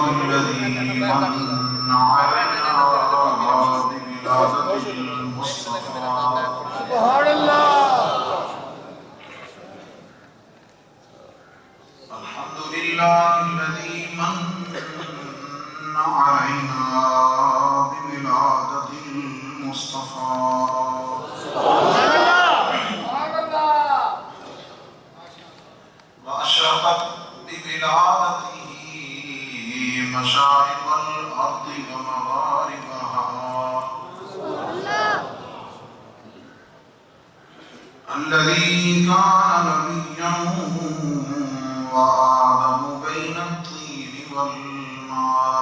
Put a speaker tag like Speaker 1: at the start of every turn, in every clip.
Speaker 1: الذي من علينا بولادة المصطفى
Speaker 2: سبحان اللہ
Speaker 1: الحمد لله الذي من علينا بولادة المصطفى وأشرقت بولادته مشارق الأرض ومغاربها الذي كان نبيا وآدم بين الطين والماء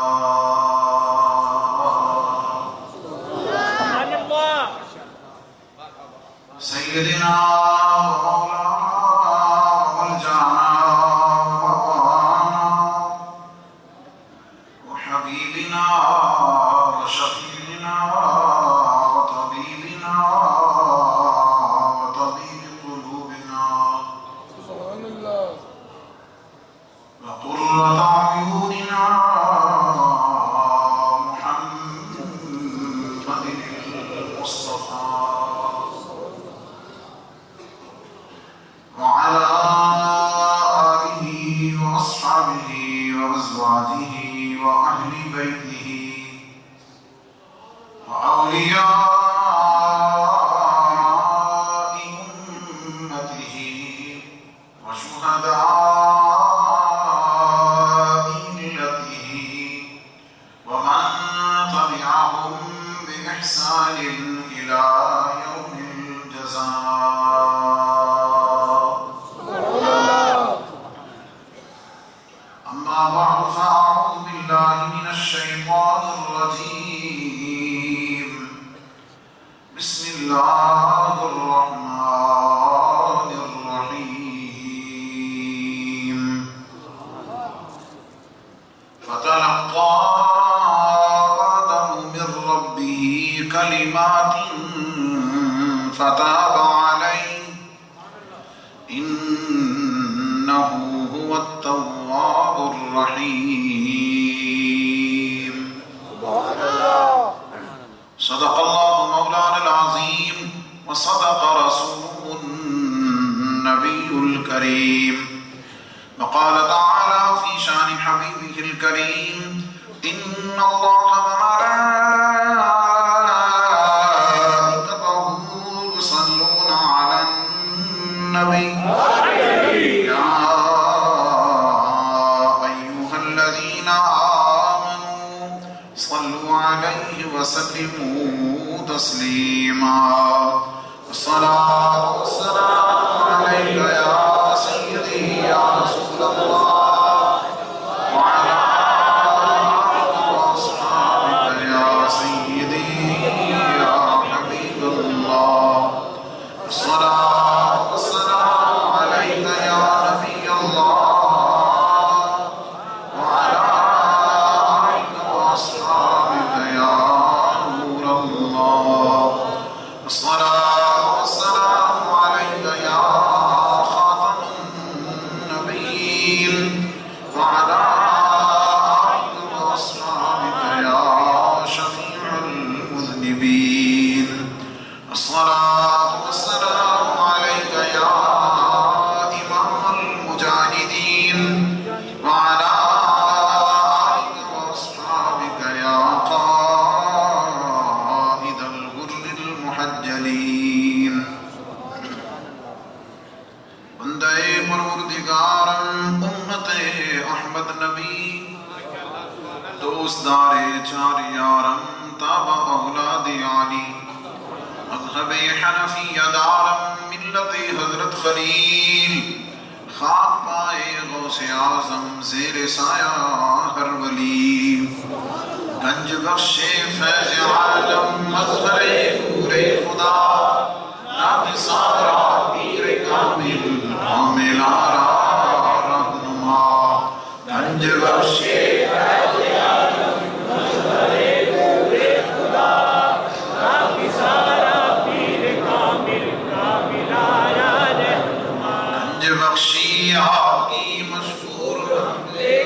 Speaker 1: سيدنا
Speaker 2: بخشی آپ کی مشکور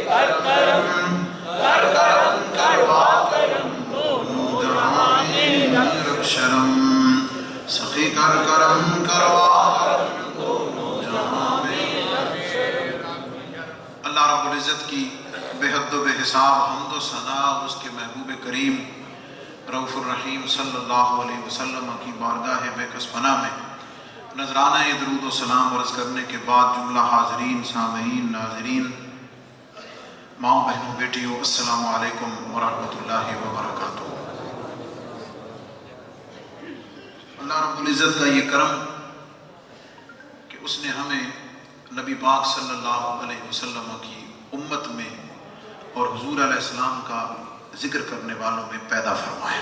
Speaker 2: کرم
Speaker 1: کی بے حد و بے حساب حمد و ثنا اس کے محبوب کریم رؤوف الرحیم صلی اللہ علیہ وسلم کی بارگاہ بے کس پناہ میں نذرانہ درود و سلام عرض کرنے کے بعد جملہ حاضرین، سامعین، ناظرین، ماؤں بہنوں، بیٹیوں، السلام علیکم ورحمۃ اللہ وبرکاتہ۔ اللہ رب العزت کا یہ کرم کہ اس نے ہمیں نبی پاک صلی اللہ علیہ وسلم کی امت میں اور حضور علیہ السلام کا ذکر کرنے والوں میں پیدا فرمایا۔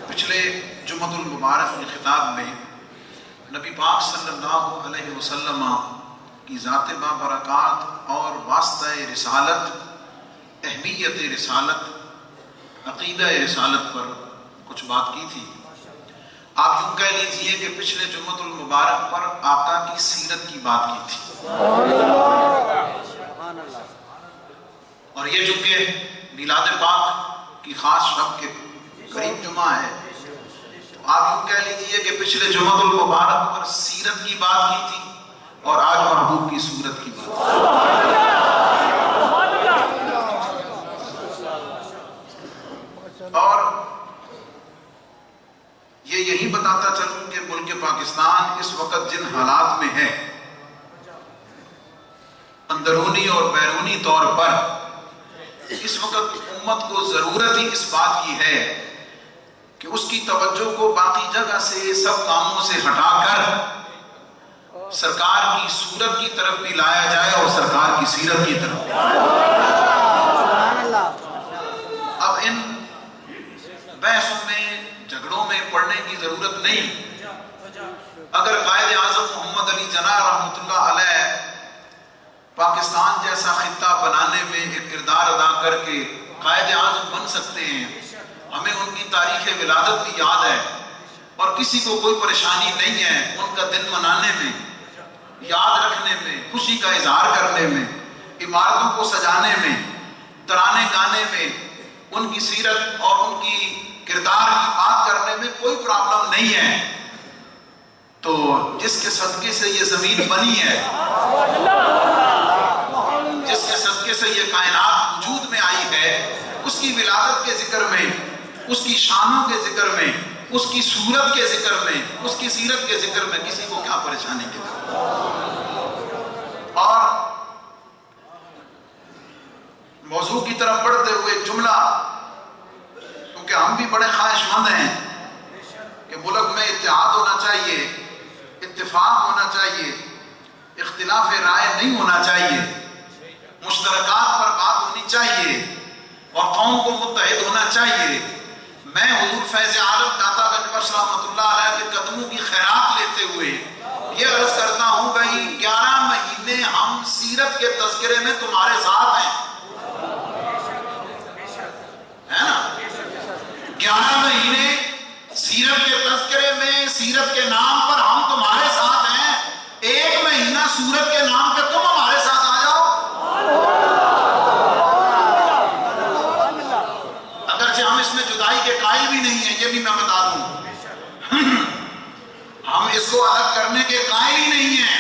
Speaker 1: پچھلے جمعۃ المبارک کے خطاب میں نبی پاک صلی اللہ علیہ وسلم کی ذات بابرکات اور واسطہ رسالت، اہمیت رسالت، عقیدہ رسالت پر کچھ بات کی تھی۔ آپ یوں کہہ لیجئے کہ پچھلے جمعۃ المبارک پر آقا کی سیرت کی بات کی تھی، اور یہ چونکہ میلاد پاک کی خاص شب کے قریب جمعہ ہے تو آپ یوں کہہ لیجئے کہ پچھلے جمعۃ المبارک پر سیرت کی بات کی تھی اور آج محبوب کی صورت کی بات اور یہ یہی بتاتا چلوں کہ ملک پاکستان اس وقت جن حالات میں ہے، اندرونی اور بیرونی طور پر، اس وقت امت کو ضرورت ہی اس بات کی ہے کہ اس کی توجہ کو باقی جگہ سے، سب کاموں سے ہٹا کر سرکار کی صورت کی طرف بھی لایا جائے اور سرکار کی سیرت کی طرف۔ اب ان بحثوں میں، جھگڑوں میں پڑھنے کی ضرورت نہیں۔ اگر قائد اعظم محمد علی جناح رحمۃ اللہ علیہ پاکستان جیسا خطہ بنانے میں ایک کردار ادا کر کے قائد اعظم بن سکتے ہیں، ہمیں ان کی تاریخ ولادت بھی یاد ہے اور کسی کو کوئی پریشانی نہیں ہے ان کا دن منانے میں، یاد رکھنے میں، خوشی کا اظہار کرنے میں، عمارتوں کو سجانے میں، ترانے گانے میں، ان کی سیرت اور ان کی کردار کی بات کرنے میں کوئی پرابلم نہیں ہے۔ تو جس کے صدقے سے یہ زمین بنی ہے، جس کے صدقے سے یہ کائنات وجود میں آئی ہے، اس کی ولادت کے ذکر میں، اس کی شانوں کے ذکر میں، اس کی صورت کے ذکر میں، اس کی سیرت کے ذکر میں کسی کو کیا پریشانی کی ضرورت۔ اور موضوع کی طرف بڑھتے ہوئے جملہ، کیونکہ ہم بھی بڑے خواہش مند ہیں کہ ملک میں اتحاد ہونا چاہیے، اتفاق ہونا چاہیے، اختلاف رائے نہیں ہونا چاہیے، مشترکات پر بات ہونی چاہیے اور قوم کو متحد ہونا چاہیے۔ میں حضور فیض عالم داتا گنج بخش رحمۃ اللہ علیہ کے قدموں کی خیرات لیتے ہوئے یہ عرض کرتا ہوں، بھائی 11 مہینے ہم سیرت کے تذکرے میں تمہارے ساتھ ہیں، ہے نا؟ 11 مہینے سیرت کے تذکرے میں، سیرت کے نام پر ہم تمہارے ساتھ ہیں۔ 1 مہینہ سورت کے نام پہ تم ہمارے ساتھ آ جاؤ۔ اگرچہ ہم اس میں جدائی کے قائل بھی نہیں ہیں، یہ بھی میں بتا دوں، ہم اس کو الگ کرنے کے قائل ہی نہیں ہیں،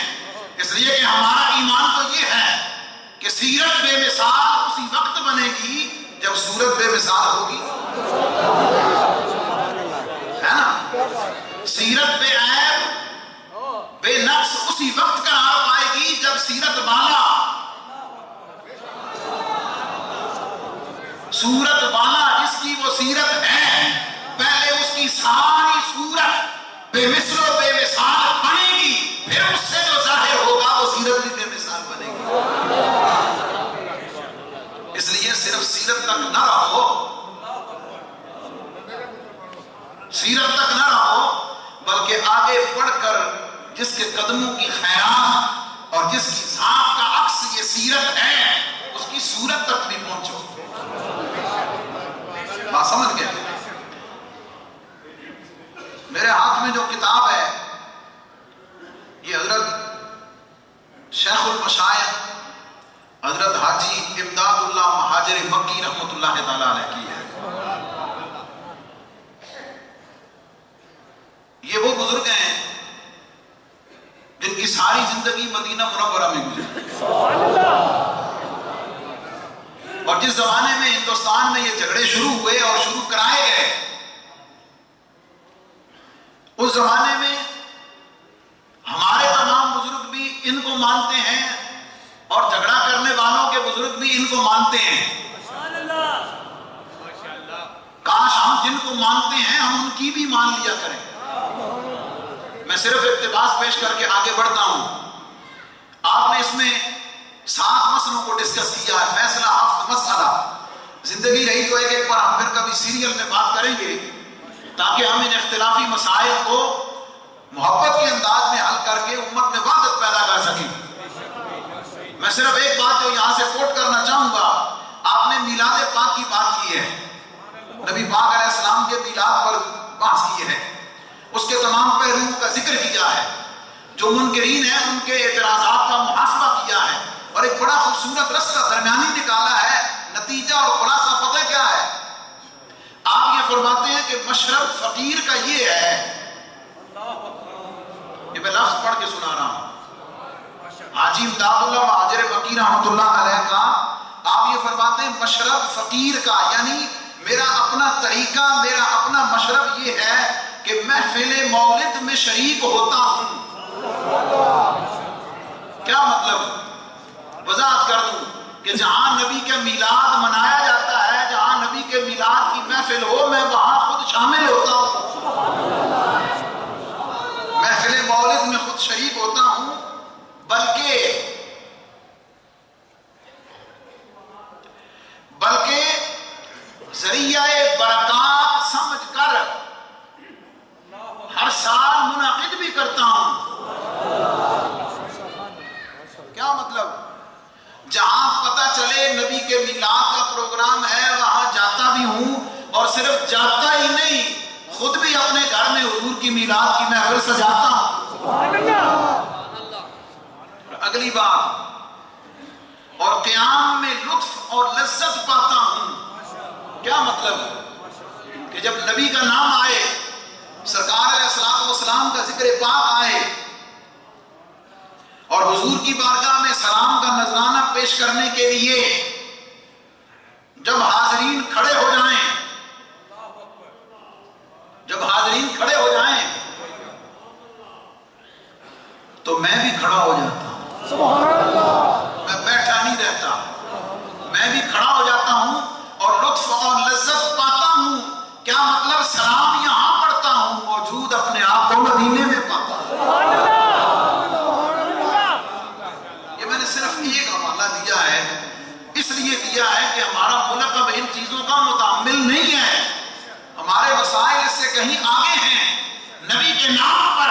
Speaker 1: اس لیے کہ ہمارا ایمان تو یہ ہے کہ سیرت بے مثال اسی وقت بنے گی جب سورت بے مثال ہوگی، ہے نا؟ سیرت بے عیب، بے نقص اسی وقت قرار پائے گی جب سیرت والا، سورت والا جس کی وہ سیرت ہے، پہلے اس کی ساری سورت بے مثل و بے مثال بنے گی، پھر اس سے جو ظاہر ہوگا وہ سیرت بھی بے مثال بنے گی۔ اس لیے صرف سیرت تک نہ رہو، سیرت تک نہ رہو، بلکہ آگے بڑھ کر جس کے قدموں کی خیرات اور جس کی ذات کا عکس یہ سیرت ہے، اس کی صورت تک بھی پہنچو۔ بات سمجھ گئے؟ میرے ہاتھ میں جو کتاب ہے یہ حضرت شیخ المشائخ حضرت حاجی امداد اللہ مہاجر مکی رحمۃ اللہ تعالیٰ علیہ کی ہے۔ یہ وہ بزرگ ہیں جن کی ساری زندگی مدینہ منورہ میں گزری۔ اور جس زمانے میں ہندوستان میں یہ جھگڑے شروع ہوئے اور شروع کرائے گئے، اس زمانے میں ہمارے تمام بزرگ بھی ان کو مانتے ہیں اور جھگڑا کرنے والوں کے بزرگ بھی ان کو مانتے ہیں۔ کاش ہم جن کو مانتے ہیں ہم ان کی بھی مان لیا کریں۔ میں صرف اقتباس پیش کر کے آگے بڑھتا ہوں۔ آپ نے اس میں 7 مسئلوں کو ڈسکس کیا ہے، فیصلہ 7 مسئلہ۔ زندگی رہی تو ایک بار ہم پھر کبھی سیریل میں بات کریں گے تاکہ ہم ان اختلافی مسائل کو محبت کے انداز میں حل کر کے امت میں وحدت پیدا کر سکیں۔ میں صرف ایک بات جو یہاں سے کوٹ کرنا چاہوں گا، آپ نے میلاد پاک کی بات کی ہے، نبی پاک علیہ السلام کے میلاد پر بحث کی ہے، اس کے تمام پہلوؤں کا ذکر کیا ہے، جو منکرین ہیں ان کے اعتراضات کا محاسبہ کیا ہے، اور ایک بڑا خوبصورت رستہ درمیانی نکالا ہے۔ نتیجہ اور خلاصہ پتہ کیا ہے؟ آپ یہ فرماتے ہیں کہ مشرب فقیر کا یہ ہے، یہ میں لفظ پڑھ کے سنا رہا ہوں، حاجی امداد اللہ مہاجر مکی رحمۃ اللہ علیہ کا، آپ یہ فرماتے ہیں مشرب فقیر کا، یعنی میرا اپنا طریقہ، میرا اپنا مشرب یہ ہے کہ محفل مولد میں شریک ہوتا ہوں۔ کیا مطلب؟ وضاحت کر دوں کہ جہاں نبی کے میلاد منایا جاتا ہے، جہاں نبی کے میلاد کی محفل ہو، میں وہاں خود شامل ہوتا ہوں، محفل مولد میں خود شریک ہوتا ہوں، بلکہ ذریعہ برکات سمجھ کر ہر سال منعقد بھی کرتا ہوں۔ کیا مطلب؟ جہاں پتہ چلے نبی کے میلاد کا پروگرام ہے وہاں جاتا بھی ہوں، اور صرف جاتا ہی نہیں، خود بھی اپنے گھر میں حضور کی میلاد کی محفل سجاتا ہوں۔ اگلی بات، اور قیام میں لطف اور لذت پاتا ہوں۔ کیا مطلب؟ کہ جب نبی کا نام آئے، سرکار علیہ السلام کا ذکر پاک آئے، اور حضور کی بارگاہ میں سلام کا نذرانہ پیش کرنے کے لیے جب حاضرین کھڑے ہو جائیں، تو میں بھی کھڑا ہو جاتا ہوں۔
Speaker 2: سبحان اللہ۔
Speaker 1: میں بیٹھا نہیں رہتا، میں بھی کھڑا ہو جاتا ہوں اور لطف اور لذت پاتا ہوں۔ کیا مطلب؟ سلام یہاں پڑھتا ہوں، موجود اپنے آپ کو مدینے میں پاتا ہوں۔ یہ میں نے صرف ایک حوالہ دیا ہے، اس لیے دیا ہے کہ ہمارا ملک اب ان چیزوں کا متحمل نہیں ہے، ہمارے وسائل اس سے کہیں آگے ہیں۔ نبی کے نام پر،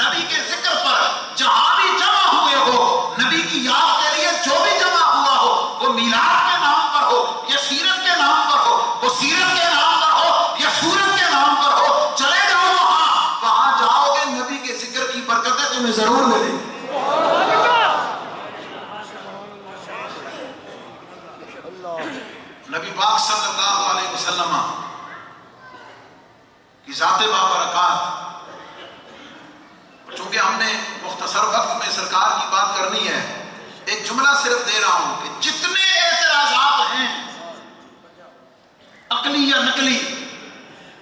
Speaker 1: نبی کے ذکر پر جہاں بھی جمع ہوئے ہو، نبی کی یاد کے لیے جو بھی جمع ہوا ہو، وہ میلاد کے نام پر ہو یا سیرت کے نام پر ہو، وہ سیرت کے نام پر ہو یا سورت کے نام پر ہو، چلے جاؤ وہاں جاؤ گے نبی کے ذکر کی برکتیں تمہیں ضرور ملیں گی۔ نبی پاک صلی اللہ علیہ وسلم کی ذات بابرکات، چونکہ ہم نے مختصر وقت میں سرکار کی بات کرنی ہے، ایک جملہ صرف دے رہا ہوں کہ جتنے اعتراضات ہیں عقلی یا نقلی،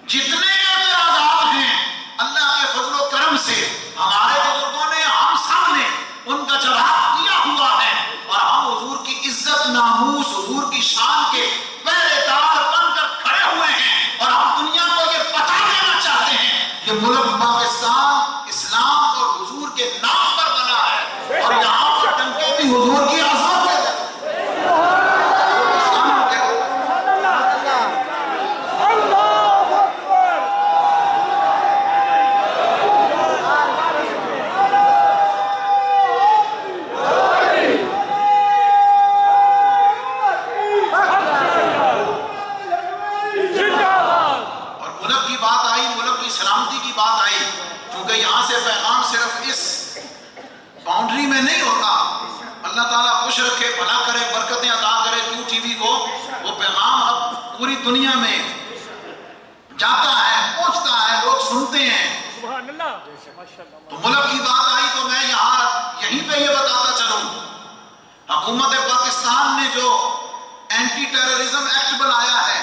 Speaker 1: جتنے اعتراضات ہیں، اللہ کے فضل و کرم سے ہمارے بزرگوں نے، ہم سب نے ان کا جواب دیا ہوا ہے، اور ہم حضور کی عزت، ناموس، حضور کی شان کے پہرے دار بن کر کھڑے ہوئے ہیں، اور ہم دنیا کو یہ بتا دینا چاہتے ہیں کہ ملک پاکستان اسلام اور حضور کے نام پر بنا ہے، اور یہاں پر ڈنکے بھی حضور کی عظمت ہے۔ یہاں سے پیغام صرف اس باؤنڈری میں نہیں ہوتا، اللہ تعالیٰ خوش رکھے، بھلا کرے، برکتیں عطا کرے کیو ٹی وی کو، وہ پیغام اب پوری دنیا میں جاتا ہے، پہنچتا ہے، لوگ سنتے ہیں۔ تو ملک کی بات آئی تو میں یہیں پہ یہ بتاتا چلوں، حکومت پاکستان نے جو اینٹی ٹیررزم ایکٹ بنایا ہے،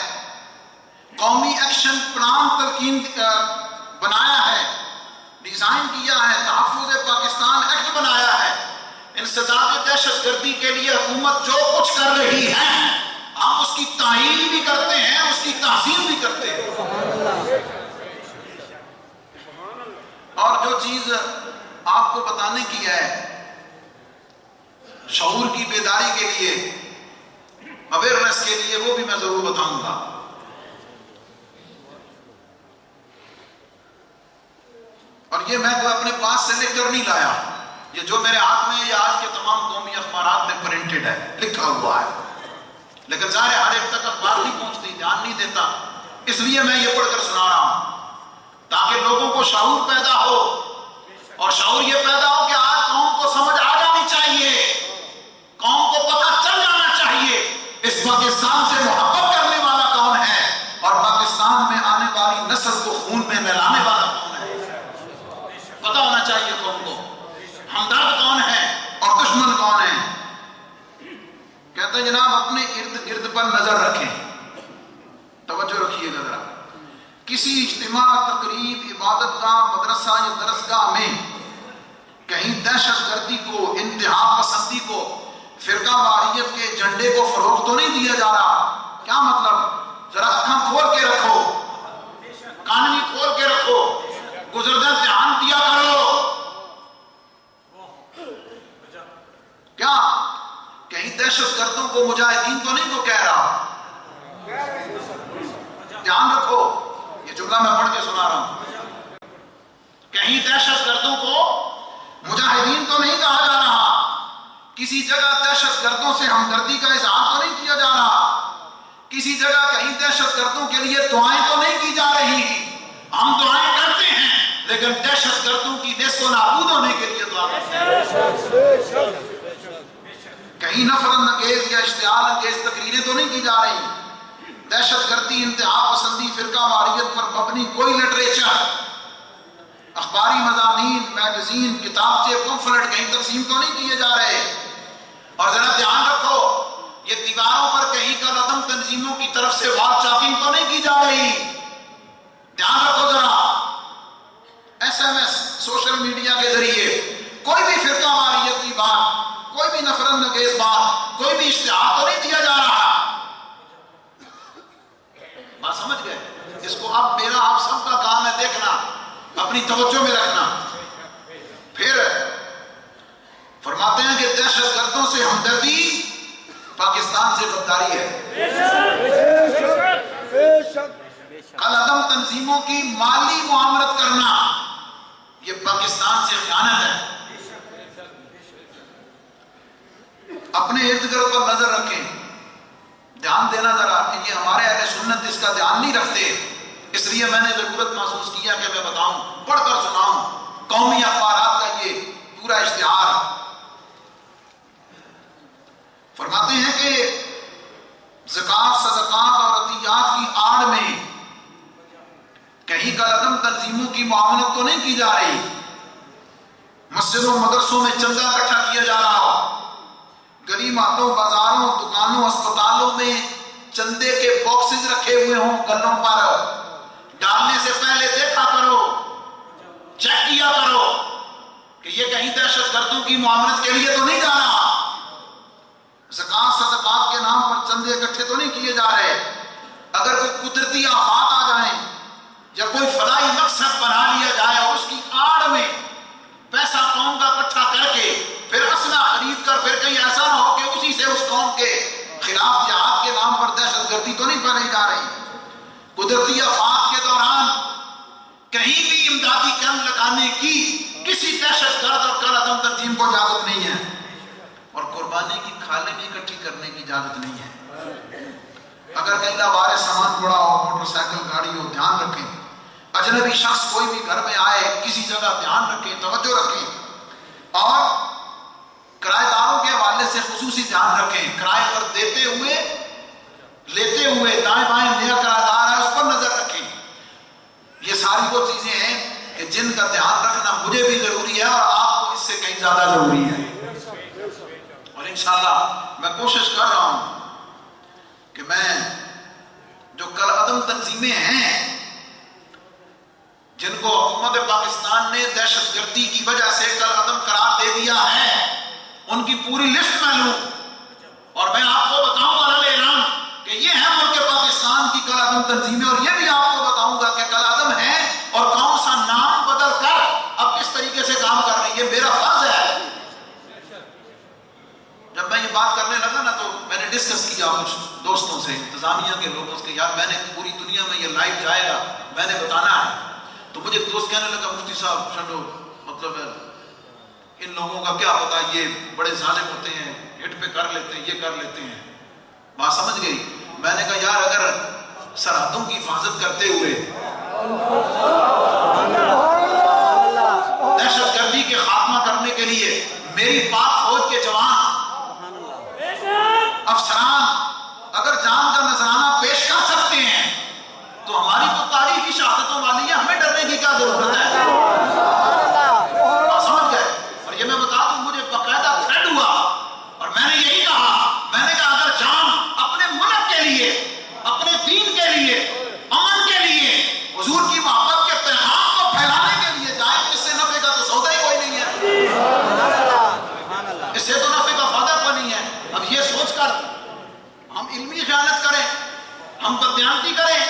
Speaker 1: قومی ایکشن پلان تلقین بنایا ہے، ڈیزائن کیا ہے، تحفظ پاکستان ایکٹ بنایا ہے۔ انسداد دہشت گردی کے لیے حکومت جو کچھ کر رہی ہے ہم اس کی تعیین بھی کرتے ہیں، اس کی تحسین بھی کرتے ہیں۔ اور جو چیز آپ کو بتانے کی ہے شعور کی بیداری کے لیے، اویئرنیس کے لیے، وہ بھی میں ضرور بتاؤں گا۔ اور یہ میں کوئی اپنے پاس سے لکھ کر نہیں لایا، یہ جو میرے ہاتھ میں یہ آج کے تمام قومی اخبارات میں پرنٹڈ ہے، لکھا ہوا ہے، لیکن ظاہر ہر ایک تک اخبار نہیں پہنچتی، دھیان نہیں دیتا، اس لیے میں یہ پڑھ کر سنا رہا ہوں تاکہ لوگوں کو شعور پیدا ہو، اور شعور یہ پیدا ہو کہ آج قوم کو سمجھ آ جانی چاہیے، قوم کو پتہ چل جانا چاہیے اس پاکستان سے محبت کرنے والا کون ہے، اور پاکستان میں آنے والی نسل کو خون میں ملانے والا کون ہے۔ پتہ ہونا چاہیے قوم کو ہمدرد کون ہے اور دشمن کون ہے۔ کہتے ہیں جناب اپنے ارد گرد پر نظر رکھیں، توجہ رکھیے گا ذرا، کسی اجتماع، تقریب، عبادت گاہ، مدرسہ یا درسگاہ میں کہیں دہشت گردی کو، انتہا پسندی کو، فرقہ واریت کے جھنڈے کو فروغ تو نہیں دیا جا رہا؟ کیا مطلب؟ ذرا آنکھاں کھول کے رکھو، کان بھی کھول کے رکھو، گزردہ دھیان دیا کرو۔ کیا کہیں دہشت گردوں کو مجاہدین تو نہیں کو کہہ رہا؟ دھیان رکھو، یہ جملہ میں پڑھ کے سنا رہا ہوں، کہیں دہشت گردوں کو مجاہدین تو نہیں کہا جا رہا، کسی جگہ دہشت گردوں سے ہمدردی کا اظہار تو نہیں کیا جا رہا، کسی جگہ کہیں دہشت گردوں کے لیے دعائیں تو نہیں کی جا رہی۔ ہم دعائیں کرتے ہیں لیکن دہشت گردوں کی نیست و نابود ہونے کے لیے دعا کرتے ہیں۔ کہیں نفرت انگیز یا اشتعال انگیز تقریریں تو نہیں کی جا رہی، دہشت گردی، انتہا پسندی، فرقہ واریت پر مبنی کوئی لٹریچر، اخباری مضامین، میگزین، کتابچے، پمفلٹ کہیں تقسیم تو نہیں کیے جا رہے۔ اور ذرا دھیان رکھو، یہ دیواروں پر کہیں کالعدم تنظیموں کی طرف سے وال چاکنگ تو نہیں کی جا رہی، دھیان رکھو ذرا۔ S M S, social media کے ذریعے کوئی بھی فرقہ واریت کی بات، کوئی بھی نفرت انگیز بات، کوئی بھی اشتہار تو نہیں دیا جا رہا۔ بات سمجھ گئے؟ اس کو اب میرا آپ سب کا کام ہے دیکھنا، اپنی توجہ میں رکھنا۔ پھر فرماتے ہیں کہ دہشت گردوں سے ہمدردی پاکستان سے غداری ہے، کالعدم تنظیموں کی مالی معاملت کرنا یہ پاکستان سے خیانت ہے۔ اپنے ارد گرد پر نظر رکھیں، دھیان دینا ذرا، یہ ہمارے اہل سنت اس کا دھیان نہیں رکھتے، اس لیے میں نے ضرورت محسوس کیا کہ میں بتاؤں، پڑھ کر سناؤں قومی اخبارات کا یہ پورا اشتہار۔ فرماتے ہیں کہ زکوٰۃ، صدقات اور عطیات کی آڑ میں کہیں کالعدم تنظیموں کی معاملت تو نہیں کی جا رہی، مسجدوں مدرسوں میں چندہ اکٹھا کیا جا رہا ہو، گلی محلوں، بازاروں، دکانوں، اسپتالوں میں چندے کے باکسز رکھے ہوئے ہوں گلوں پر، ڈالنے سے پہلے دیکھا کرو، چیک کیا کرو کہ یہ کہیں دہشت گردوں کی معاملت کے لیے تو نہیں جا رہا، زکوٰۃ صدقات کے نام پر چندے اکٹھے تو نہیں کیے جا رہے۔ اگر کوئی قدرتی آفات آ جائیں یا کوئی فلاحی مقصد بنا لیا جائے اور اس کی آڑ میں پیسہ قوم کا اکٹھا کر کے پھر اسلحہ خرید کر پھر کہیں ایسا نہ ہو کہ اسی سے اس قوم کے خلاف جہاد کے نام پر دہشت گردی تو نہیں پھیلائی جا رہی۔ قدرتی آفات کے دوران کہیں بھی امدادی کیمپ لگانے کی کسی دہشت گرد اور کالعدم تنظیم کو اجازت نہیں ہے، اور قربانی کی کھالیں بھی اکٹھی کرنے کی اجازت نہیں ہے۔ اگر کہیں لاوارث سامان پڑا ہو، موٹر سائیکل، گاڑی ہو، دھیان رکھیں۔ اجنبی شخص کوئی بھی گھر میں آئے، کسی جگہ دھیان رکھیں، توجہ رکھیں، اور کرایہ داروں کے حوالے سے خصوصی دھیان رکھیں، کرائے پر دیتے ہوئے، لیتے ہوئے، دائیں بائیں نیا کرایہ دار ہے اس پر نظر رکھیں۔ یہ ساری وہ چیزیں ہیں کہ جن کا دھیان رکھنا مجھے بھی ضروری ہے اور آپ کو اس سے کہیں زیادہ ضروری ہے، اور انشاءاللہ میں کوشش کر رہا ہوں کہ میں جو کل عدم تنظیمیں ہیں جن کو حکومت پاکستان نے دہشت گردی کی وجہ سے کل عدم قرار دے دیا ہے ان کی پوری لسٹ میں لوں اور میں آپ کو بتاؤں گا اعلان کہ یہ ہے ملک پاکستان کی کل عدم تنظیمیں، اور یہ بھی آپ کو بتاؤں گا کہ کل عدم ہے اور کون سا نام بدل کر اب کس طریقے سے کام کر رہی ہے. یہ میرا فرض ہے. جب میں یہ بات کرنے لگا نا تو میں نے ڈسکس کیا کچھ دوستوں سے، انتظامیہ کے لوگوں سے، یار میں نے پوری دنیا میں یہ لائیو جائے گا، میں نے بتانا ہے. تو مجھے دوست کہنے لگا مفتی صاحب چلو مطلب ان لوگوں کا کیا پتا، یہ بڑے ظالم ہوتے ہیں، ہٹ پہ کر لیتے ہیں، یہ کر لیتے ہیں. بات سمجھ گئی؟ میں نے کہا یار اگر سرحدوں کی حفاظت کرتے ہوئے دہشت گردی کے خاتمہ کرنے کے لیے میری پاک فوج کے جوان افسران اگر جان کا نذرانہ پیش کر سکتے ہیں تو ہماری تو تاریخی شہادتوں والی ہے، ہمیں ڈرنے کی کیا ضرورت ہے؟ سمجھ گئے؟ اور یہ میں بتا دوں مجھے باقاعدہ تھریٹ ہوا اور میں نے یہی کہا، میں نے کہا اگر جان اپنے ملک کے لیے، اپنے دین کے لیے، امن کے لیے، حضور کی محبت کے پیغام کو پھیلانے کے لیے جائے تو اس سے نفع کا تو سودا ہی کوئی نہیں ہے، اس سے تو نفع کا فائدہ کوئی نہیں ہے. اب یہ سوچ کر ہم علمی خیانت کریں، ہم بددیانتی کریں،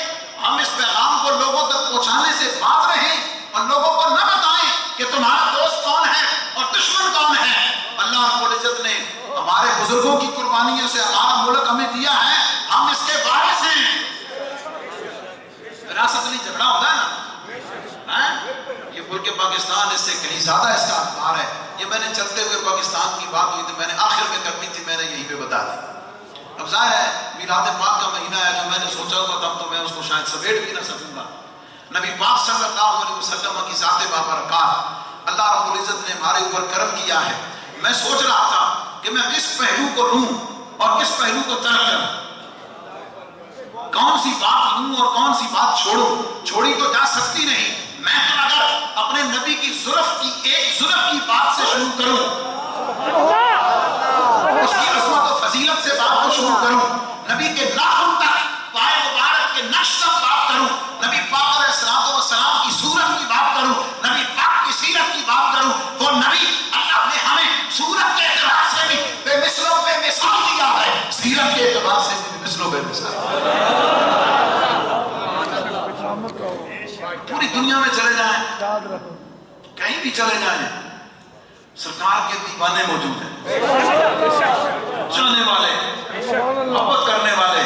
Speaker 1: ہم اس پیغام کو لوگوں تک پہنچانے سے بھاگ رہے ہیں اور لوگوں کو نہ بتائیں کہ تمہارا دوست کون ہے اور دشمن کون ہے. اللہ رب العزت نے ہمارے بزرگوں کی قربانیوں سے ہمارا ملک ہمیں دیا ہے، ہم اس کے وارث ہیں. وراثت نہیں جھگڑا ہوتا ہے نا، یہ ملک پاکستان اس سے کہیں زیادہ اس کا اخبار ہے. یہ میں نے چلتے ہوئے پاکستان کی بات ہوئی تھی، میں نے آخر میں کرنی تھی، میں نے یہیں پہ بتا دی. اب ظاہر ہے میلاد پاک کا مہینہ ہے، جو میں نے سوچا ہوا تب تو میں اس کو شاید سمیٹ بھی نہ سکوں گا. نبی پاک صلی اللہ علیہ وسلم کی ذات بابرکات اللہ رب العزت نے ہمارے اوپر کرم کیا ہے. میں سوچ رہا تھا کہ میں کس پہلو کو لوں اور کس پہلو کو ترک کروں، کون سی بات لوں اور کون سی بات چھوڑوں. چھوڑی تو جا سکتی نہیں. میں تو اگر اپنے نبی کی زلف کی ایک زلف کی بات سے شروع کروں، اس کی عظمت و فضیلت سے بات کو شروع کروں، نبی کے ناخن تک پائے مبارک کے نقش تک بات کروں، نبی پاک علیہ الصلوۃ والسلام کی صورت کی بات کروں، نبی پاک کی سیرت کی بات کروں، وہ نبی اللہ نے ہمیں صورت کے اعتبار سے بھی بے مثل و بے مثال دیا ہے، سیرت کے اعتبار سے بھی بے مثل و بے مثال. پوری دنیا میں چلے جائیں، کہیں بھی چلے جائیں، سرکار کے دیوانے موجود ہیں، چاہنے والے، محبت کرنے والے،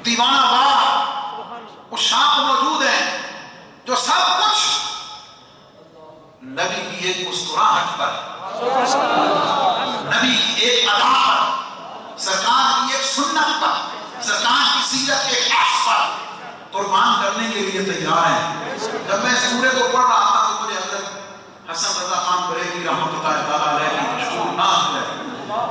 Speaker 1: دیوانہ وار عشاق موجود ہیں جو سب کچھ نبی کی ایک مسکراہٹ پر، نبی کی ایک ادا پر، سرکار کی ایک سنت پر، سرکار کی سیرت کے عکس پر قربان کرنے کے لیے تیار ہیں. جب میں اس سورے کو پڑھ رہا تھا تو مجھے حضرت حسن رضا خان بریلوی رحمۃ اللہ تعالیٰ علیہ کی مشہور نعت ہے،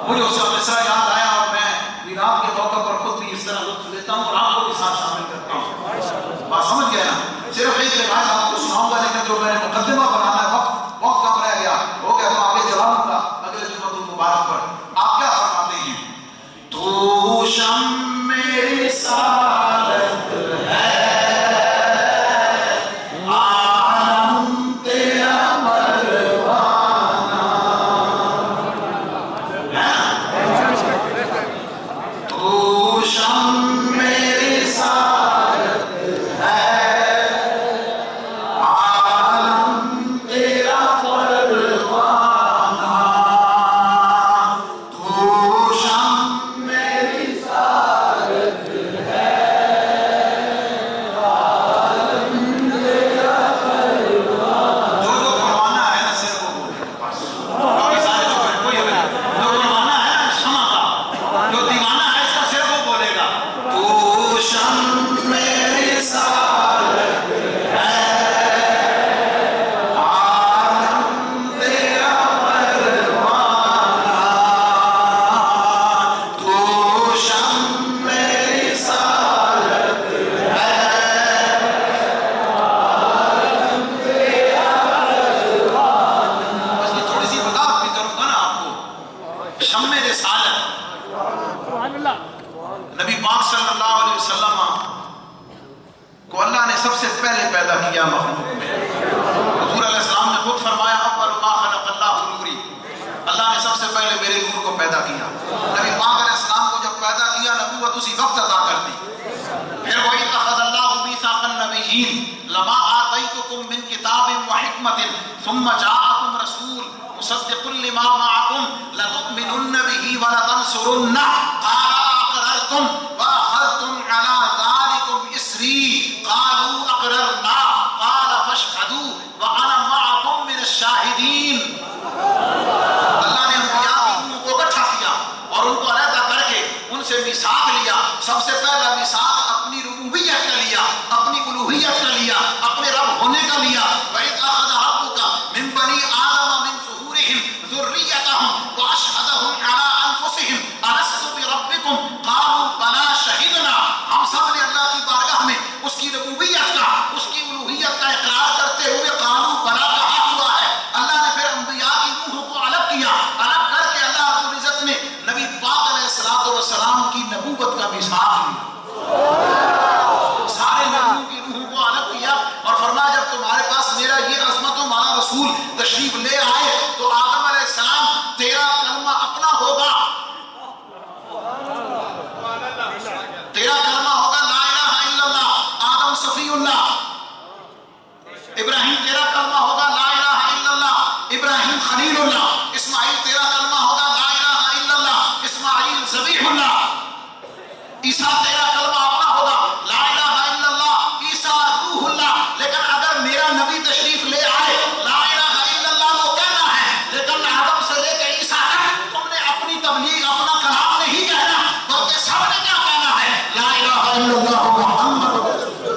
Speaker 1: مجھے اس کا قصہ یاد آیا اور میں میلاد کے موقع پر خود بھی اس طرح لطف لیتا ہوں اور آپ کو بھی ساتھ شامل کرتا ہوں. بات سمجھ گیا نا؟ صرف ایک روایت آپ کو سناؤں گا، لیکن جو میں نے مقدمہ بنانا ہے وقت کم رہ گیا، ہو گیا تو آگے چلاؤں گا اگلے جمعۃ المبارک پر. آپ کیا فرماتے ہیں؟ تو شم میری سعادت ہے، پیدا کیا مخلوق میں. حضور علیہ السلام نے خود فرمایا اول ما خلق اللہ نوری، اللہ نے سب سے پہلے میرے نور کو پیدا کیا. نبی پاک علیہ السلام کو جب پیدا کیا نبوت اسی وقت عطا کر دی. پھر وہی اخذ اللہ میثاق النبیین لما آتیتکم من کتاب و حکمت ثم جاءکم رسول مصدق لما معکم لتؤمنن به ولتنصرنہ قال اقررتم واخذتم على ذلکم اسری قالوا اقررنا قال فاشهدوا وانا معکم من الشاہدین. اللہ نے انبیاء کی روحوں کو اکٹھا کیا اور ان کو علیحدہ کر کے ان سے میثاق لیا. سب سے پہلا میثاق اپنی ربوبیت کا لیا، اپنی الوہیت کا لیا، اپنے رب ہونے کا لیا. وَإِذْ أَخَذَ رَبُّكَ مِنْ بَنِي آدَمَ مِنْ ظُهُورِهِمْ ذُرِّيَّتَهُمْ وَأَشْهَدَهُمْ عَلَىٰ أَنفُسِهِمْ أَلَسْتُ بِرَبِّكُمْ قَالُوا بَلَىٰ شَهِدْنَا. ہم سب نے اللہ کی بارگاہ میں اس کی ربوبیت کا، اس کی الوہیت کا اقرار کرتے ہوئے قالوا بلا کہا ہوا ہے. اللہ نے پھر انبیاء کی روحوں کو الگ کیا، الگ کر کے اللہ رب العزت نے نبی پاک علیہ السلام کی نبوت کا میثاق لیا. سارے نبیوں کی روحوں کو الگ کیا اور فرمایا جب تمہارے پاس میرا یہ عظمتوں والا رسول تشریف لے آئے تو آدم علیہ السلام تیرا کلمہ اپنا ہوگا، تیرا کلمہ ہوگا لا الہ الا اللہ. آدم صفی اللہ. ابراہیم تیرا کلمہ ہوگا لا الہ الا اللہ، ابراہیم خلیل اللہ. اسماعیل تیرا کلمہ ہوگا لا الہ الا اللہ، اسماعیل ذبیح اللہ. عیسیٰ تیرا کلمہ اپنا ہوگا لا الہ الا اللہ، عیسیٰ روح اللہ. لیکن اگر میرا نبی تشریف لے آئے لا الہ الا اللہ وہ کہنا ہے، لیکن آدم سے لے کے عیسیٰ تک تم نے اپنی تبلیغ اپنا کلام نہیں کہنا، بلکہ سب نے کیا کہنا ہے لا الہ الا اللہ محمد رسول اللہ.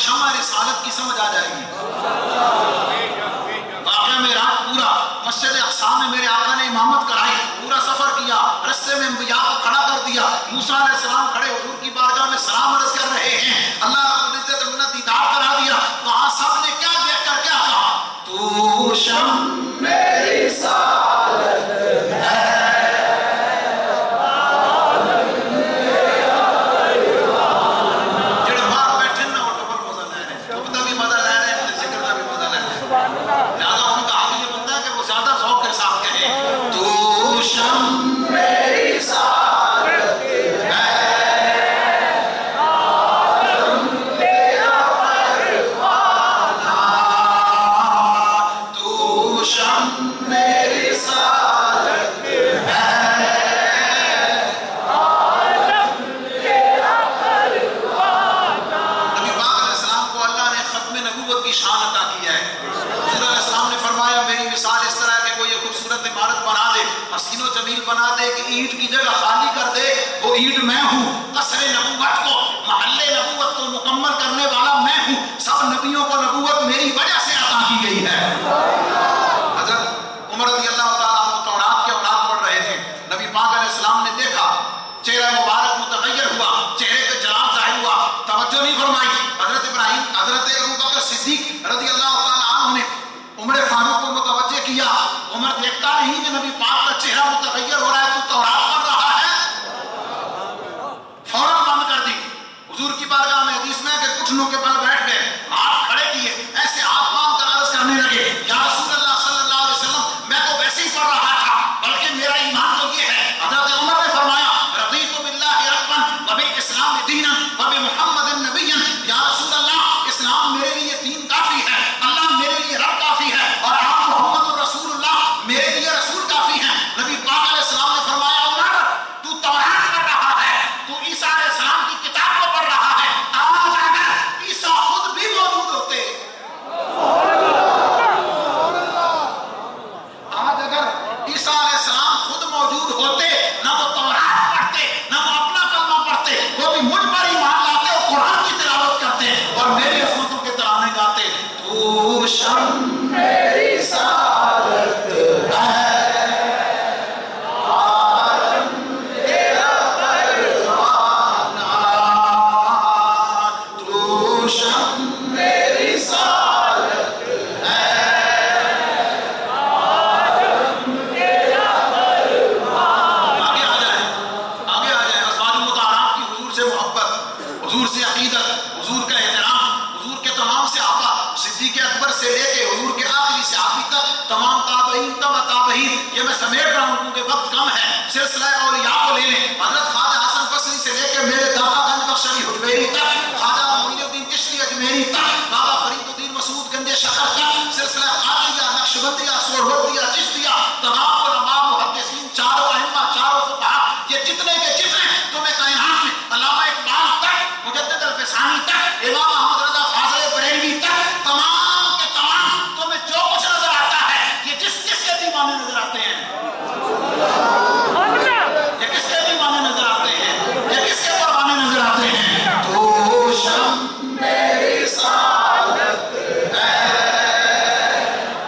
Speaker 1: شمع رسالت کی سمجھ آ جائے گی. واقعہ معراج پورا مسجد اقصی میں میرے آقا نے امامت کرائی، پورا سفر کیا، رستے میں انبیاء کو کھڑا کر دیا. موسیٰ علیہ السلام کھڑے حضور کی بارگاہ میں سلام عرض کر رہے ہیں. اللہ رب العزت نے انہیں دیدار کرا دیا. وہاں سب نے کیا دیکھ کر کیا کہا؟ تو شمع رسالت ہے. بنا دے کہ اینٹ کی جگہ خالی کر دے، وہ اینٹ میں ہوں. قصر نبوت کو، محل نبوت کو مکمل کرنے والا میں ہوں. سب نبیوں کو نبوت میری وجہ سے عطا کی گئی ہے. حضرت عمر رضی اللہ تعالیٰ عنہ تورات کے اورات پڑھ رہے تھے. نبی پاک علیہ السلام نے دیکھا چہرہ مبارک متغیر ہوا، چہرے پہ جلال ظاہر ہوا، توجہ نہیں فرمائی. حضرت ابوبکر صدیق رضی اللہ تعالیٰ عنہ نے عمر فاروق کو متوجہ کیا. عمر دیکھتا نہیں کہ نبی پاک کا چہرہ متغیر ہو رہا ہے، تو تورات پڑھ رہا ہے. فوراً بند کر دی. حضور کی بارگاہ میں حدیث میں کہ گھٹنوں کے بل بیٹھ گئے، ہاتھ کھڑے کیے، ایسے ہاتھ باندھ کر عرض کرنے لگے یا رسول اللہ صلی اللہ علیہ وسلم میں تو ویسے ہی پڑھ رہا تھا، بلکہ میرا ایمان تو یہ ہے. حضرت عمر نے فرمایا رضیت باللہ ربا وبالاسلام دینا وبمحمد نبیا. یا رسول اللہ اسلام میرے لیے دین کافی ہے، اللہ میرے لیے رب کافی ہے، اور آپ محمد رسول اللہ میرے لیے رسول کافی ہیں. نبی پاک علیہ السلام نے فرمایا عمر تو تورات پڑھ رہا ہے، تو عیسیٰ علیہ السلام کی کتاب کو پڑھ رہا ہے. آج اگر عیسیٰ خود بھی موجود ہوتے، آج اگر عیسیٰ علیہ السلام خود موجود ہوتے، نہ وہ تورات پڑھتے نہ وہ اپنا کلمہ پڑھتے، وہ بھی مجھ پر ایمان لاتے اور قرآن کی تلاوت کرتے اور میری عظمتوں کے ترانے گاتے. تو شمع رسالت ہے. تمام صحابہ صدیق اکبر سے لے کے حضور کے آخری صحابی تک تمام تابعین تبع تابعین، یہ میں سمیٹ رہا ہوں کیونکہ وقت کم ہے، سلسلہ اولیاء کو لے لیں، حضرت خواجہ حسن بصری سے لے کے میرے دادا گنج بخشوی حجویری تک، خواجہ معین الدین چشتی اجمیری تک، بابا فرید الدین مسعود گنج شکر تک، سلسلہ قادریہ، نقشبندیہ، سہروردیہ، چشتیہ، تمام علماء محدثین، چاروں ائمہ، چاروں فقہا، یہ جتنے کے جتنے تمہیں کائنات میں، علامہ اقبال تک، مجدد الفسانی تک، امام احمد رضا فاضل بریلوی تک، تمام کے تمام تمہیں جو کچھ نظر آتا ہے، یہ جس کس کے دیوانے نظر آتے ہیں؟ یہ کس کے دیوانے نظر آتے ہیں؟ یہ کس کے پروانے نظر آتے ہیں؟ تو شم میری سعادت ہے،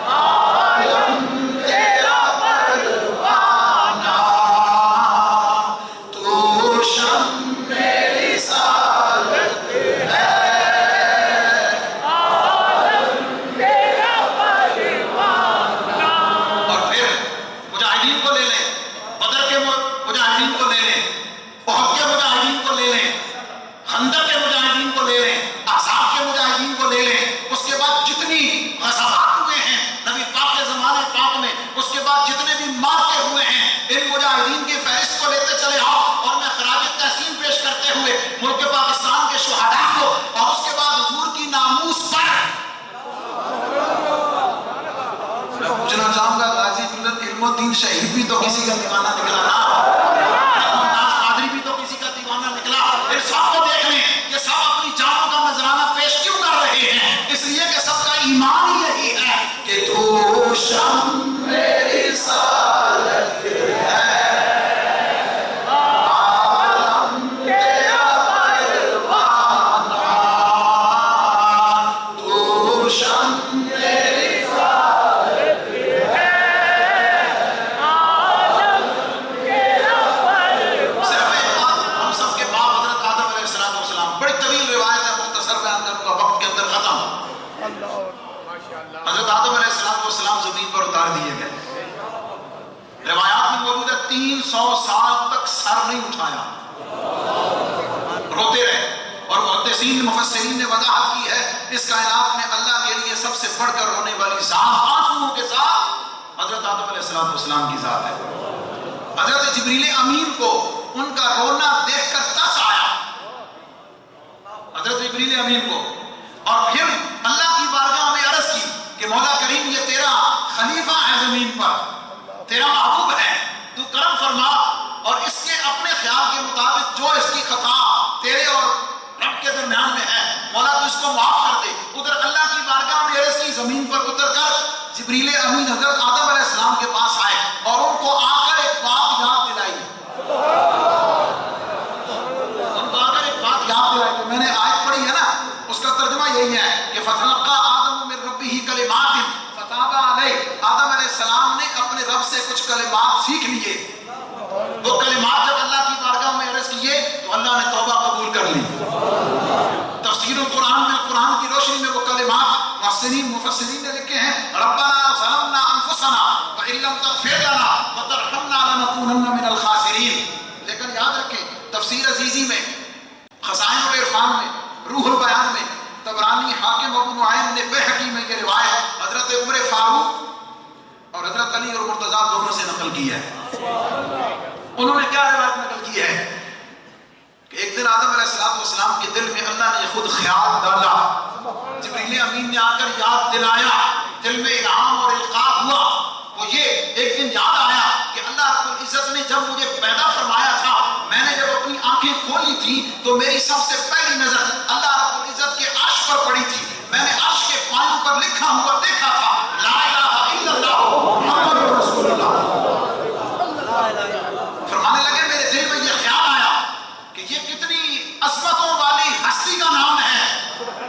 Speaker 1: عالم تیرا پروانہ، تو شم میری سعادت ہے، عالم تیرا پروانہ۔ اور پھر مجاہدین کو لے لیں، بدر کے مجاہدین کو لے لیں، احد کے مجاہدین کو لے لیں، خندق کے مجاہدین کو لے لیں، احزاب کے مجاہدین کو لے لیں، اس کے بعد جتنی غزوات ہوئے ہیں نبی پاک کے زمانے پاک میں، اس کے بعد جتنے بھی مارکے ہوئے ہیں، ان مجاہدین کی فہرست کو لیتے چلے آؤ، اور میں خراج تحسین پیش کرتے ہوئے ملک پاکستان کے شہداء کو، اور اس کے بعد حضور کی ناموس پر میں پوچھنا چاہوں گا، غازی ملت علم الدین شہید بھی تو کسی کا دیوانہ نکلا نا، ممتاز قادری بھی تو کسی کا دیوانہ نکلا، ان سب کو دیکھ لیں کہ سب اپنی جانوں کا نذرانہ پیش کیوں کر رہے ہیں؟ اس لیے کہ سب کا ایمان ہی یہی ہے کہ تو شم میری سعادت ہے، عالم تیرا پروانہ، تو شم میری سعادت ہے، عالم تیرا پروانہ۔ صرف ایک بات، ہم سب کے باپ حضرت آدم علیہ السلام، بڑی طویل روایت ہے، مختصر بیان کروں گا، وقت کے اندر ختم۔ حضرت آدم علیہ السلام زمین پر اتار دیے گئے، روایات میں موجود ہے 300 سال تک سر نہیں اٹھایا، روتے رہے، اور محدثین مفسرین نے وضاحت کی ہے اس کائنات میں اللہ کے لیے سب سے بڑھ کر رونے والی ذات، آنسوؤں کے ساتھ حضرت آدم علیہ السلام کی ذات ہے۔ حضرت جبریل امین کو ان کا رونا دیکھ کر ترس آیا، حضرت جبریل امین کو، اور پھر اللہ کی بارگاہ میں عرض کی کہ مولا کریم یہ تیرا خلیفہ ہے زمین پر، تیرا محبوب ہے، تو کرم فرما، اور اس کے اپنے خیال کے مطابق جو اس کی خطا تیرے اور رب کے درمیان میں ہے، مولا تو اس کو معاف کر دے۔ ادھر اللہ کی بارگاہ میں عرض کی، زمین پر اتر کر جبریل امین حضرت آدم علیہ السلام کے پاس آئے اور ان کو آ کر ایک بات یاد دلائی، ان کو آ کر ایک بات یاد دلائی کہ میں نے آیت پڑھی ہے نا، اس کا ترجمہ یہی ہے کہ فَتَلَقَّىٰ آدَمُ مِن رَبِّهِ كَلِمَاتٍ فَتَابَ عَلَيْهِ، آدم علیہ السلام نے اپنے رب سے کچھ کلمات سیکھ لیے، وہ کلمات جب اللہ کی بارگاہ میں عرض کیے تو اللہ نے توبہ قبول کر لی۔ تفسیر القرآن میں قرآن کی روشنی میں وہ کلمات مفسرین نے لکھے ہیں، ربنا ظلمنا انفسنا وان لم تغفر لنا وترحمنا لنکونن من الخاسرین۔ لیکن یاد رکھیں تفسیر عزیزی میں، خزائن العرفان میں، روح البیان میں، طبرانی، حاکم، ابو نعیم نے بہقی میں یہ روایت حضرت عمر فاروق اور حضرت علی اور مرتضیٰ دونوں سے نقل کی ہے۔ انہوں نے کیا روایت نقل کی ہے کہ ایک دن آدم علیہ السلام کے دل میں اللہ نے خود خیال ڈالا، جبریل امین نے آ کر یاد دلایا، دل میں الہام اور القاء ہوا، وہ یہ ایک دن یاد آیا کہ اللہ رب العزت نے جب مجھے پیدا فرمایا تھا، میں نے جب اپنی آنکھیں کھولی تھی تو میری سب سے پہلی نظر اللہ رب العزت کے عرش پر پڑی تھی، میں نے عرش کے پایوں پر لکھا ہوا دیکھا تھا، لا الہ الا اللہ محمد رسول اللہ۔ فرمانے لگے میرے دل میں یہ خیال آیا کہ یہ کتنی عظمتوں والی ہستی کا نام ہے،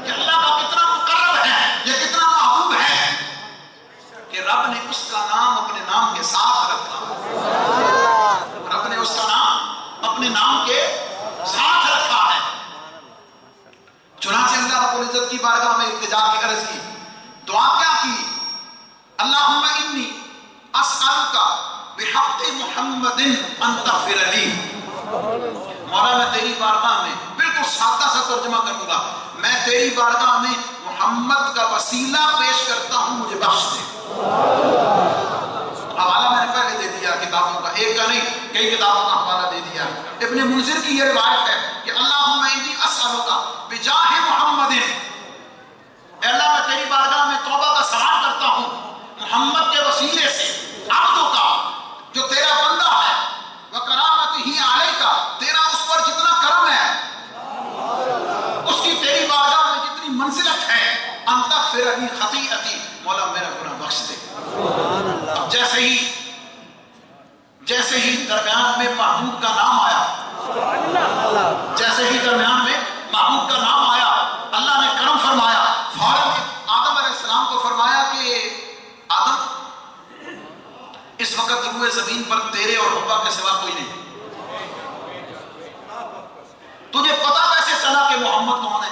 Speaker 1: یہ اللہ کا کتنا مقرب ہے، یہ کتنا محبوب ہے کہ رب نے اس کا نام اپنے نام کے ساتھ رکھا، رب نے اس کا نام اپنے نام کے ساتھ رکھا ہے۔ چنانچہ اللہ رب العزت کی بارگاہ میں التجا کی عرض کی، دعا کیا کی، اللہم انی اسألک بحق محمد ان تغفر لی، مولا میں تیری بارگاہ میں بالکل بالکل سادہ سا ترجمہ کروں گا، میں تیری بارگاہ میں محمد کا وسیلہ پیش کرتا ہوں، مجھے بخش دے۔ حوالہ میں نے پہلے دے دیا کتابوں کا، ایک کا نہیں کئی کتابوں کا حوالہ دے دیا۔ ابن منذر کی یہ روایت ہے کہ اللہم انی اسألک بجاہ محمد، اے اللہ میں تیری بارگاہ میں توبہ کا سوال کرتا ہوں محمد کے وسیلے سے، عبدوں کا جو تیرا بندہ ہے، وکرامتہ علیکا، تیرا اس پر جتنا کرم ہے، اس کی تیری بارگاہ میں جتنی منزلت ہے، ان تغفر لی خطیئتی، مولا میرا گناہ بخش دے۔ اب جیسے ہی درمیان میں محبوب کا نام آیا، جیسے ہی درمیان میں محبوب کا نام آیا، اللہ نے کرم فرمایا، فوراً آدم علیہ السلام کو فرمایا کہ آدم اس وقت روئے زمین پر تیرے اور حوا کے سوا کوئی نہیں، تجھے پتا کیسے چلا کہ محمد کون ہے؟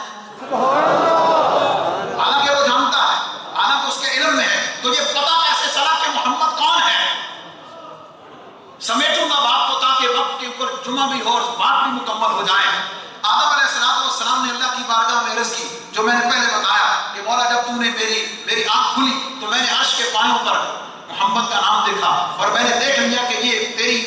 Speaker 1: حالانکہ وہ جانتا ہے، حالانکہ اس کے علم میں ہے، تجھے پتا کیسے چلا کہ محمد کون ہے؟ سمیٹوں گا بات کو تاکہ وقت کے اوپر جمعہ بھی ہو اور بات بھی مکمل ہو جائے۔ آدم علیہ السلام نے اللہ کی بارگاہ میں عرض کی، جو میں نے پہلے بتایا کہ مولا جب تو نے میری آنکھ کھلی تو میں نے عرش کے پایوں پر محمد کا نام دیکھا، اور میں نے دیکھ لیا کہ یہ تیری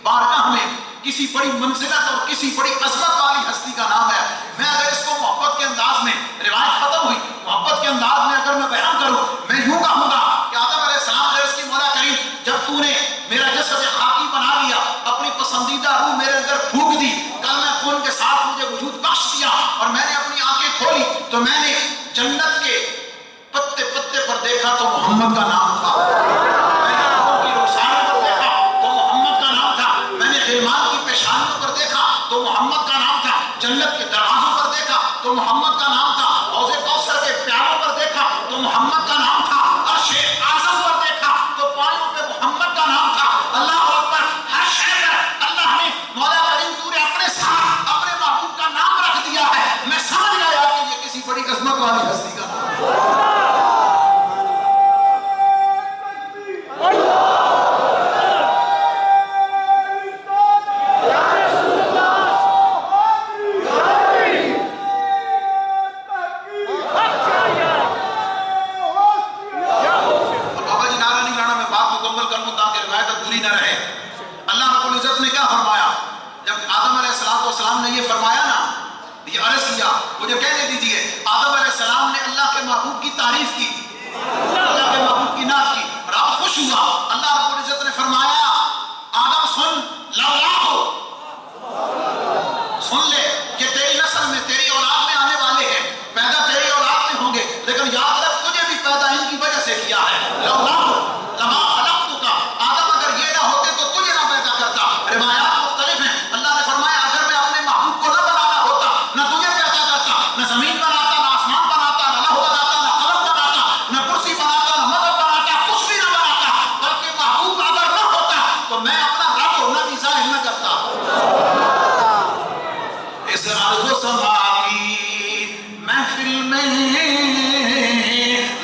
Speaker 1: بارگاہ میں کسی بڑی منزلت اور کسی بڑی عظمت والی ہستی کا نام ہے۔ میں اگر اس کو محبت کے انداز میں، روایت ختم ہوئی، محبت کے انداز میں اگر میں بیان کروں، میں یوں کہوں گا کہ آدم علیہ السلام نے عرض کی، مولا کریم جب تو نے میرا جسد خاکی بنا لیا، اپنی پسندیدہ روح میرے اندر پھونک دی، کل میں خون کے ساتھ مجھے وجود بخش دیا، اور میں نے اپنی آنکھیں کھولی تو میں نے جنت کے پتے پتے پر دیکھا تو محمد کا نام تھا، میں نے آنکھوں کی روشنی پر دیکھا تو محمد کا نام تھا، میں نے غلمان کی پیشانیوں پر دیکھا تو محمد کا نام تھا، جنت کے دروازوں پر دیکھا تو محمد کا نام تھا، حوض کوثر کے پیالوں پر دیکھا تو محمد کا نام تھا، عرش اعظم پر دیکھا تو پایوں پہ محمد کا نام تھا۔ اللہ اکبر، ہر شے پر اللہ نے، مولا کریم تو نے اپنے ساتھ اپنے محبوب کا نام رکھ دیا ہے، میں سمجھ گیا کہ یہ کسی بڑی عظمت والی ہستی کا نام ہے۔ محبوب کی تعریف کی، اللہ کے محبوب کی نعت کی، رب خوش ہوا، اللہ رب العزت نے فرمایا آدم سن، لولا ہو، سن لے کہ تیری نسل میں، تیری اولاد میں آنے والے ہیں، پیدا تیری اولاد میں ہوں گے، لیکن یاد رکھ تجھے بھی پیدا ان کی وجہ سے کیا ہے، لولا ہو لما خلقتک، آدم اگر یہ نہ ہوتے تو تجھے نہ پیدا کرتا۔ روایات مختلف ہیں، اللہ نے فرمایا اگر میں اپنے محبوب کو نہ بنانا ہوتا، نہ تجھے پیدا کرتا، نہ زمین بناتا، نہ آسمان بناتا، نہ لوح بناتا، نہ قلم بناتا، نہ کرسی بناتا، نہ مذہب بناتا، کچھ بھی نہ بناتا، بلکہ محبوب اگر نہ ہوتا تو میں اپنا رب ہونا بھی ظاہر نہ کرتا۔ اس عرض و سما کی محفل میں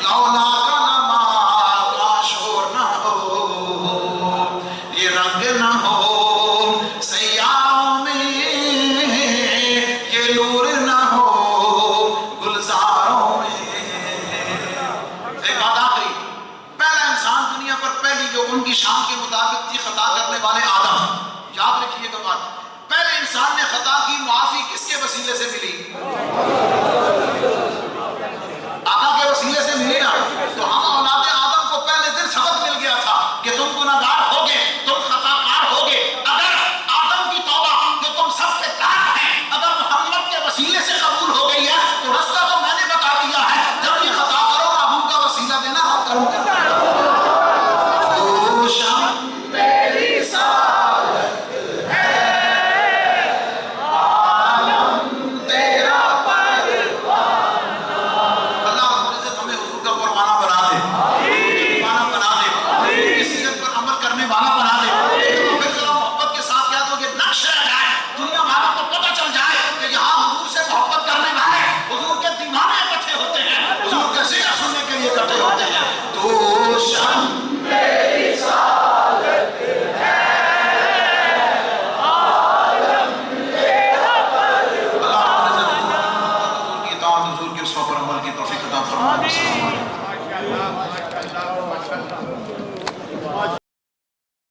Speaker 1: لولا کا نما کا شور نہ ہو، یہ رنگ نہ ہو سیاروں میں، یہ نور نہ ہو گلزاروں میں۔ ایک بات آخری، پہلا انسان دنیا پر پہلی جو ان کی شان کے مطابق تھی خطا کرنے والے آدم، یاد رکھیے گا بات، پہلے انسان نے خطا کی، معافی کس کے وسیلے سے ملی؟ آقا کے وسیلے سے ملی نا، تو ہم اولاد آدم کو پہلے دن سبق مل گیا تھا کہ تم گناہگار ہوگے، تم خطا کار ہوگے، اگر آدم کی توبہ جو تم سب کے تحت ہے اگر محمد کے وسیلے سے قبول ہو گئی ہے تو رستہ تو میں نے بتا دیا ہے، جب بھی خطا کرو محبوب کا وسیلہ دینا، رب کرم کرنا۔ تو شام